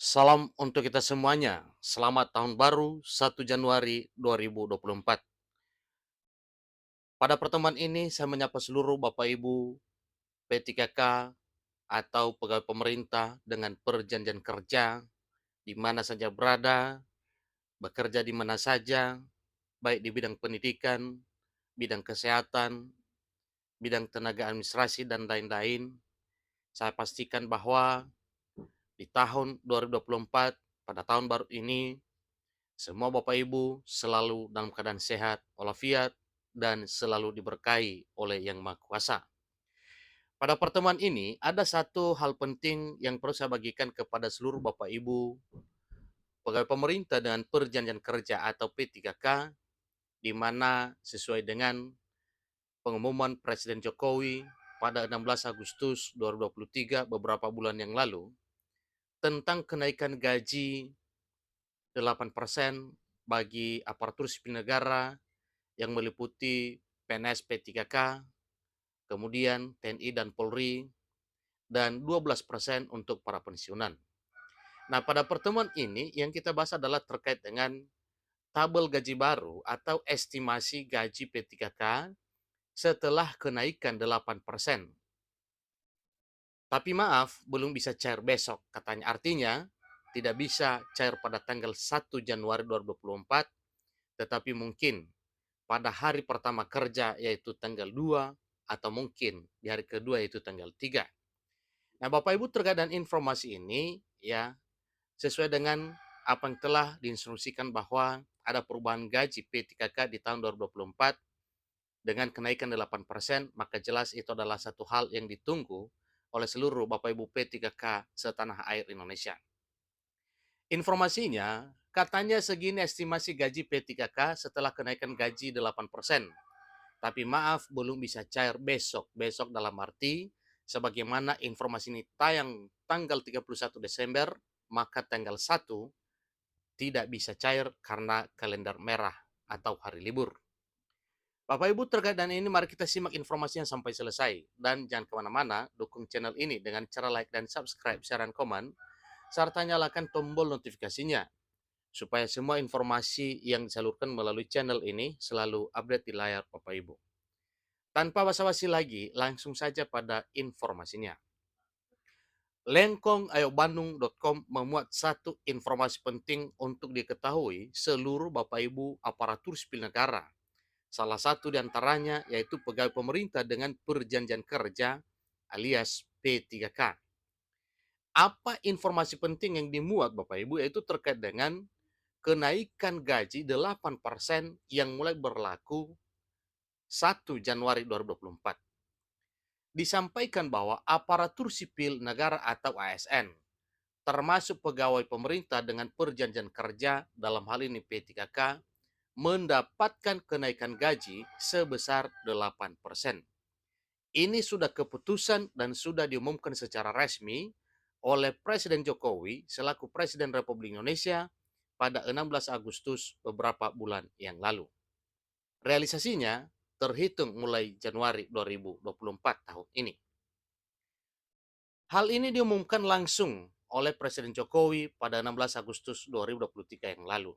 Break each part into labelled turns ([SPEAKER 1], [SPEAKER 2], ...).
[SPEAKER 1] Salam untuk kita semuanya. Selamat Tahun Baru 1 Januari 2024. Pada pertemuan ini saya menyapa seluruh Bapak Ibu P3K atau pegawai pemerintah dengan perjanjian kerja di mana saja berada, bekerja di mana saja, baik di bidang pendidikan, bidang kesehatan, bidang tenaga administrasi dan lain-lain. Saya pastikan bahwa di tahun 2024 pada tahun baru ini semua Bapak Ibu selalu dalam keadaan sehat, walafiat, dan selalu diberkahi oleh Yang Maha Kuasa. Pada pertemuan ini, ada satu hal penting yang perlu saya bagikan kepada seluruh Bapak Ibu, pegawai pemerintah dengan perjanjian kerja atau P3K, di mana sesuai dengan pengumuman Presiden Jokowi pada 16 Agustus 2023 beberapa bulan yang lalu, tentang kenaikan gaji 8% bagi aparatur sipil negara yang meliputi PNS P3K, kemudian TNI dan Polri, dan 12% untuk para pensiunan. Nah, pada pertemuan ini yang kita bahas adalah terkait dengan tabel gaji baru atau estimasi gaji P3K setelah kenaikan 8%. Tapi maaf, belum bisa cair besok, katanya. Artinya, tidak bisa cair pada tanggal 1 Januari 2024, tetapi mungkin pada hari pertama kerja yaitu tanggal 2 atau mungkin di hari kedua yaitu tanggal 3. Nah, Bapak Ibu terkait dengan informasi ini ya sesuai dengan apa yang telah diinstruksikan bahwa ada perubahan gaji P3K di tahun 2024 dengan kenaikan 8%, maka jelas itu adalah satu hal yang ditunggu oleh seluruh Bapak Ibu P3K setanah air Indonesia. Informasinya, katanya segini estimasi gaji P3K setelah kenaikan gaji 8%. Tapi maaf, belum bisa cair besok. Besok dalam arti, sebagaimana informasi ini tayang tanggal 31 Desember, maka tanggal 1 tidak bisa cair karena kalender merah atau hari libur. Bapak Ibu terkait dengan ini, mari kita simak informasinya sampai selesai. Dan jangan kemana-mana, dukung channel ini dengan cara like dan subscribe, share, dan komen, serta nyalakan tombol notifikasinya supaya semua informasi yang disalurkan melalui channel ini selalu update di layar Bapak Ibu. Tanpa basa-basi lagi, langsung saja pada informasinya. Lengkongayobandung.com memuat satu informasi penting untuk diketahui seluruh Bapak Ibu aparatur sipil negara. Salah satu di antaranya yaitu pegawai pemerintah dengan perjanjian kerja alias P3K. Apa informasi penting yang dimuat Bapak Ibu yaitu terkait dengan kenaikan gaji 8% yang mulai berlaku 1 Januari 2024. Disampaikan bahwa aparatur sipil negara atau ASN, termasuk pegawai pemerintah dengan perjanjian kerja dalam hal ini P3K, mendapatkan kenaikan gaji sebesar 8%. Ini sudah keputusan dan sudah diumumkan secara resmi oleh Presiden Jokowi selaku Presiden Republik Indonesia pada 16 Agustus beberapa bulan yang lalu. Realisasinya terhitung mulai Januari 2024 tahun ini. Hal ini diumumkan langsung oleh Presiden Jokowi pada 16 Agustus 2023 yang lalu.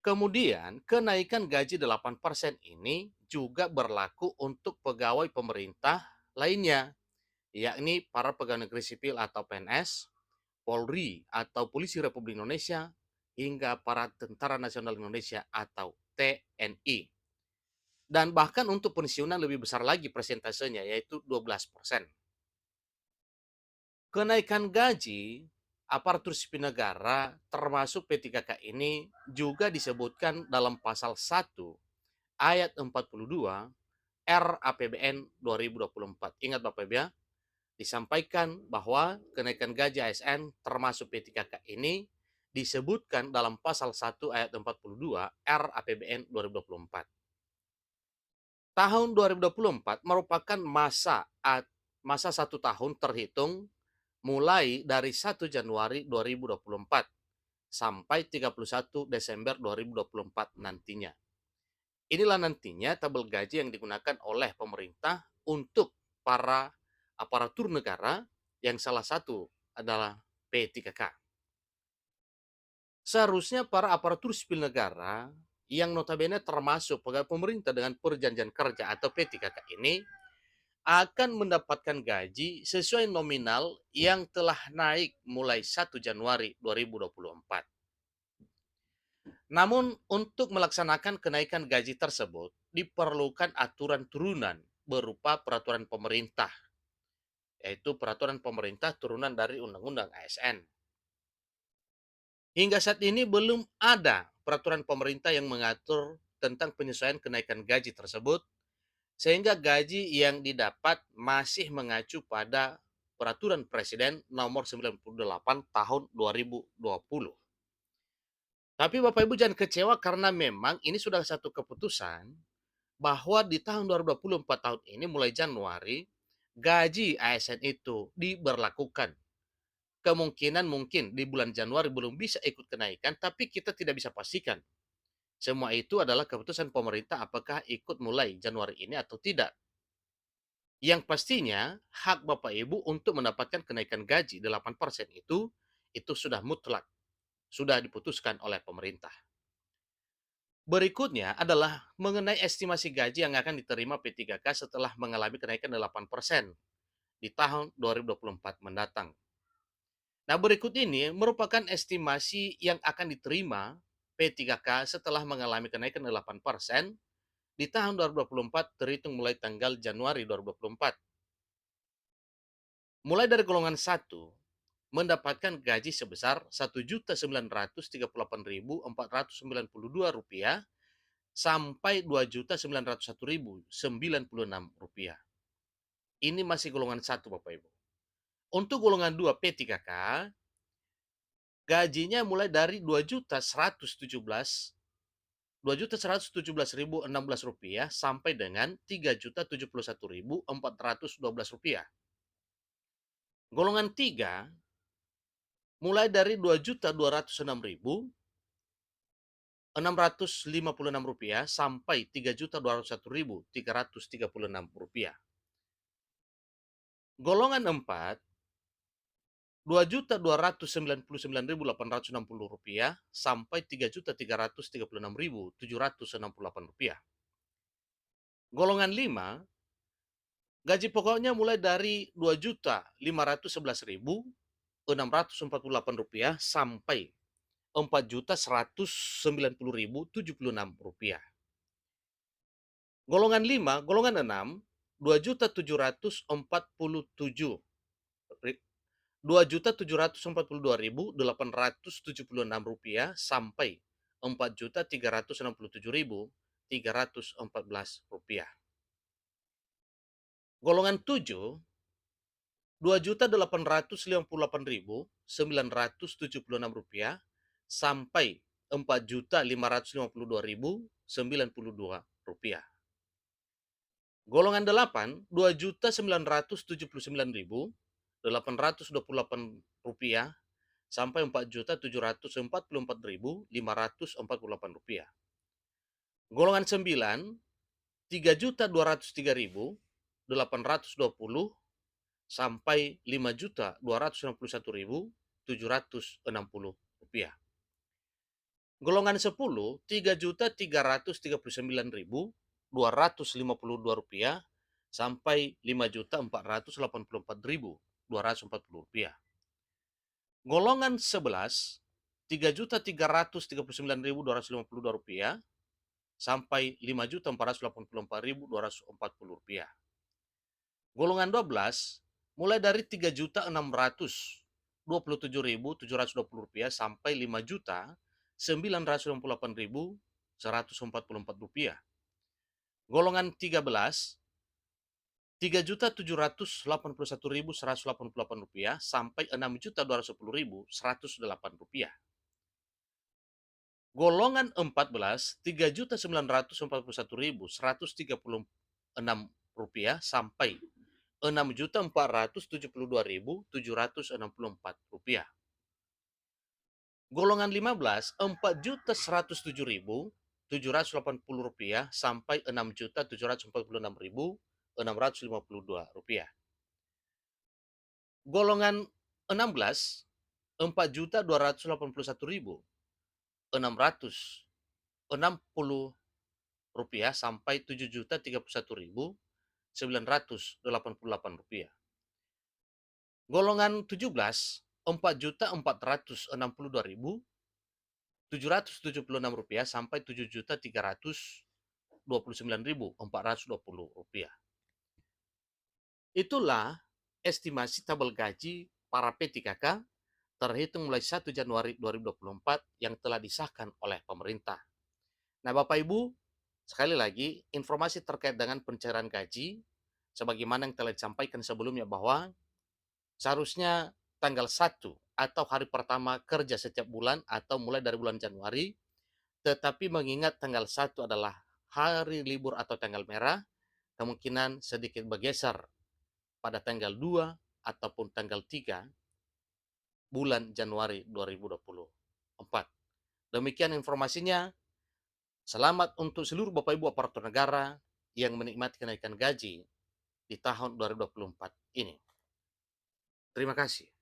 [SPEAKER 1] Kemudian, kenaikan gaji 8% ini juga berlaku untuk pegawai pemerintah lainnya, yakni para pegawai negeri sipil atau PNS, Polri atau Polisi Republik Indonesia, hingga para Tentara Nasional Indonesia atau TNI. Dan bahkan untuk pensiunan lebih besar lagi persentasenya, yaitu 12%. Kenaikan gaji aparatur sipil negara termasuk P3K ini juga disebutkan dalam pasal 1 ayat 42 RAPBN 2024. Ingat Bapak Ibu ya, disampaikan bahwa kenaikan gaji ASN termasuk P3K ini disebutkan dalam pasal 1 ayat 42 RAPBN 2024. Tahun 2024 merupakan masa 1 tahun terhitung mulai dari 1 Januari 2024 sampai 31 Desember 2024 nantinya. Inilah nantinya tabel gaji yang digunakan oleh pemerintah untuk para aparatur negara yang salah satu adalah P3K. Seharusnya para aparatur sipil negara yang notabene termasuk pegawai pemerintah dengan perjanjian kerja atau P3K ini akan mendapatkan gaji sesuai nominal yang telah naik mulai 1 Januari 2024. Namun, untuk melaksanakan kenaikan gaji tersebut, diperlukan aturan turunan berupa peraturan pemerintah, yaitu peraturan pemerintah turunan dari Undang-Undang ASN. Hingga saat ini belum ada peraturan pemerintah yang mengatur tentang penyesuaian kenaikan gaji tersebut, sehingga gaji yang didapat masih mengacu pada peraturan Presiden nomor 98 tahun 2020. Tapi Bapak Ibu jangan kecewa karena memang ini sudah satu keputusan bahwa di tahun 2024 tahun ini mulai Januari gaji ASN itu diberlakukan. Kemungkinan mungkin di bulan Januari belum bisa ikut kenaikan, tapi kita tidak bisa pastikan. Semua itu adalah keputusan pemerintah apakah ikut mulai Januari ini atau tidak. Yang pastinya hak Bapak Ibu untuk mendapatkan kenaikan gaji 8% itu sudah mutlak, sudah diputuskan oleh pemerintah. Berikutnya adalah mengenai estimasi gaji yang akan diterima P3K setelah mengalami kenaikan 8% di tahun 2024 mendatang. Nah, berikut ini merupakan estimasi yang akan diterima P3K setelah mengalami kenaikan 8% di tahun 2024 terhitung mulai tanggal Januari 2024. Mulai dari golongan 1 mendapatkan gaji sebesar Rp1.938.492 sampai Rp2.901.096. Ini masih golongan 1 Bapak Ibu. Untuk golongan 2 P3K, gajinya mulai dari Rp2.117.016 sampai dengan Rp3.071.412. Golongan 3 mulai dari Rp2.206.656 sampai Rp3.201.336. Golongan 4 Rp2.299.860 sampai Rp3.336.768. Golongan 5 gaji pokoknya mulai dari Rp2.511.648 sampai Rp4.190.076. Golongan 5, golongan 6, Rp2.747.2.742.876 sampai Rp4.367.314. Golongan 7, Rp2.858.976 sampai Rp4.552.092. Golongan 8, Rp2.979.828 sampai Rp4.744.548. Golongan 9, Rp3.203.820 sampai Rp5.261.760. Golongan 10, Rp3.339.252 sampai Rp5.484.240. Golongan 11, Rp3.339.252 sampai Rp5.484.240. Golongan 12, mulai dari Rp3.627.720 sampai Rp5.998.144. Golongan 13, Rp3.781.188 sampai Rp6.210.108. Golongan 14, Rp3.941.136 sampai Rp6.472.764. Golongan 15, Rp4.107.780 sampai Rp6.746.652. Golongan 16, Rp4.281.000 Rp660 sampai Rp7.031.988. Golongan 17, Rp4.462.776 sampai Rp7.329.420. Itulah estimasi tabel gaji para P3K terhitung mulai 1 Januari 2024 yang telah disahkan oleh pemerintah. Nah, Bapak Ibu, sekali lagi, informasi terkait dengan pencairan gaji, sebagaimana yang telah disampaikan sebelumnya bahwa seharusnya tanggal 1 atau hari pertama kerja setiap bulan atau mulai dari bulan Januari, tetapi mengingat tanggal 1 adalah hari libur atau tanggal merah, kemungkinan sedikit bergeser pada tanggal 2 ataupun tanggal 3 bulan Januari 2024. Demikian informasinya. Selamat untuk seluruh Bapak Ibu aparatur negara yang menikmati kenaikan gaji di tahun 2024 ini. Terima kasih.